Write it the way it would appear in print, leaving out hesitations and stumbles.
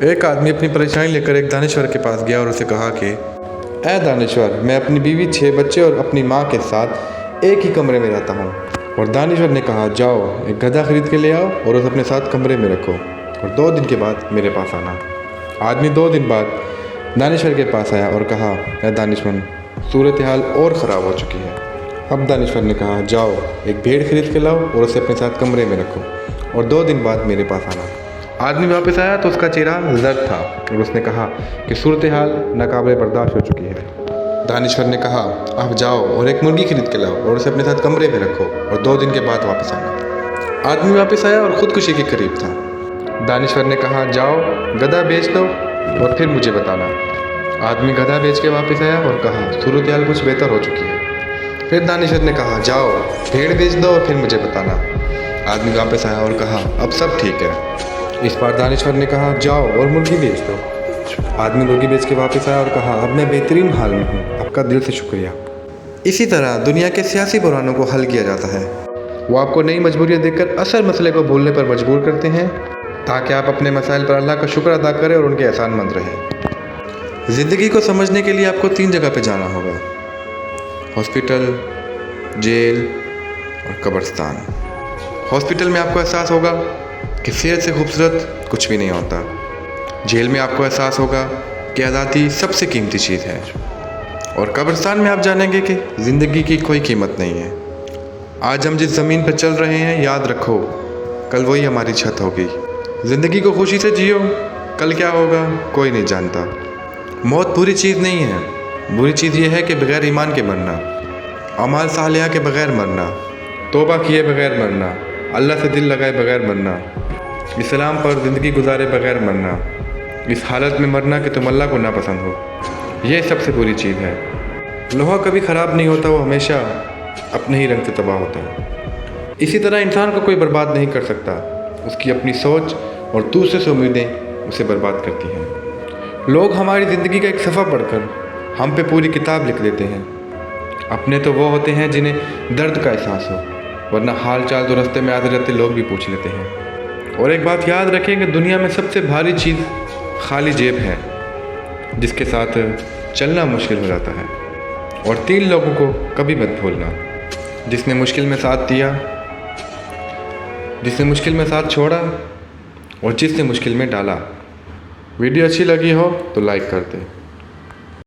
एक आदमी अपनी परेशानी लेकर एक दानिश्वर के पास गया और उसे कहा कि ऐ दानिश्वर, मैं अपनी बीवी, 6 बच्चे और अपनी माँ के साथ एक ही कमरे में रहता हूँ। और दानिश्वर ने कहा, जाओ एक गधा खरीद के ले आओ और उसे अपने साथ कमरे में रखो और 2 दिन के बाद मेरे पास आना। आदमी 2 दिन बाद दानिश्वर के पास आया और कहा, ऐ दानिश्वर, सूरत हाल और ख़राब हो चुकी है। अब दानिश्वर ने कहा, जाओ एक भेड़ खरीद के लाओ और उसे अपने साथ कमरे में रखो और 2 दिन बाद मेरे पास आना। आदमी वापस आया तो उसका चेहरा जर्द था और उसने कहा कि सूरत हाल नाकाबिले बर्दाश्त हो चुकी है। दानिश्वर ने कहा, अब जाओ और एक मुर्गी खरीद के लाओ और उसे अपने साथ कमरे में रखो और 2 दिन के बाद वापस आना। आदमी वापस आया और ख़ुदकुशी के करीब था। दानिश्वर ने कहा, जाओ गधा बेच दो और फिर मुझे बताना। आदमी गधा बेच के वापस आया और कहा, सूरत हाल कुछ बेहतर हो चुकी है। फिर दानिश्वर ने कहा, जाओ भेड़ बेच दो और फिर मुझे बताना। आदमी वापस आया और कहा, अब सब ठीक है। इस बार दानिश्वर ने कहा, जाओ और मुर्गी बेच दो। आदमी मुर्गी बेच के वापस आया और कहा, अब मैं बेहतरीन हाल में हूँ, आपका दिल से शुक्रिया। इसी तरह दुनिया के सियासी बुरानों को हल किया जाता है। वो आपको नई मजबूरियाँ देखकर असल मसले को भूलने पर मजबूर करते हैं ताकि आप अपने मसाइल पर अल्लाह का शुक्र अदा करें और उनके एहसानमंद रहें। ज़िंदगी को समझने के लिए आपको 3 जगह पर जाना होगा: हॉस्पिटल, जेल और कब्रिस्तान। हॉस्पिटल में आपको एहसास होगा कि सेहत से खूबसूरत कुछ भी नहीं होता। जेल में आपको एहसास होगा कि आज़ादी सबसे कीमती चीज़ है। और कब्रिस्तान में आप जानेंगे कि ज़िंदगी की कोई कीमत नहीं है। आज हम जिस ज़मीन पर चल रहे हैं, याद रखो कल वही हमारी छत होगी। ज़िंदगी को खुशी से जियो, कल क्या होगा कोई नहीं जानता। मौत बुरी चीज़ नहीं है, बुरी चीज़ ये है कि बग़ैर ईमान के मरना, अमाल सालिहा के बग़ैर मरना, तौबा किए बग़ैर मरना, अल्लाह से दिल लगाए बग़ैर मरना, इस्लाम पर ज़िंदगी गुजारे बग़ैर मरना, इस हालत में मरना कि तुम अल्लाह को नापसंद हो। ये सबसे बुरी चीज़ है। लोहा कभी ख़राब नहीं होता, वो हमेशा अपने ही रंग से तबाह होता है। इसी तरह इंसान को कोई बर्बाद नहीं कर सकता, उसकी अपनी सोच और दूसरे से उम्मीदें उसे बर्बाद करती हैं। लोग हमारी ज़िंदगी का एक सफ़ा पढ़कर हम पे पूरी किताब लिख देते हैं। अपने तो वो होते हैं जिन्हें दर्द का एहसास हो, वरना हाल चाल तो रास्ते में आते रहते लोग भी पूछ लेते हैं। और एक बात याद रखें कि दुनिया में सबसे भारी चीज़ खाली जेब है, जिसके साथ चलना मुश्किल हो जाता है। और 3 लोगों को कभी मत भूलना: जिसने मुश्किल में साथ दिया, जिसने मुश्किल में साथ छोड़ा और जिसने मुश्किल में डाला। वीडियो अच्छी लगी हो तो लाइक कर दें।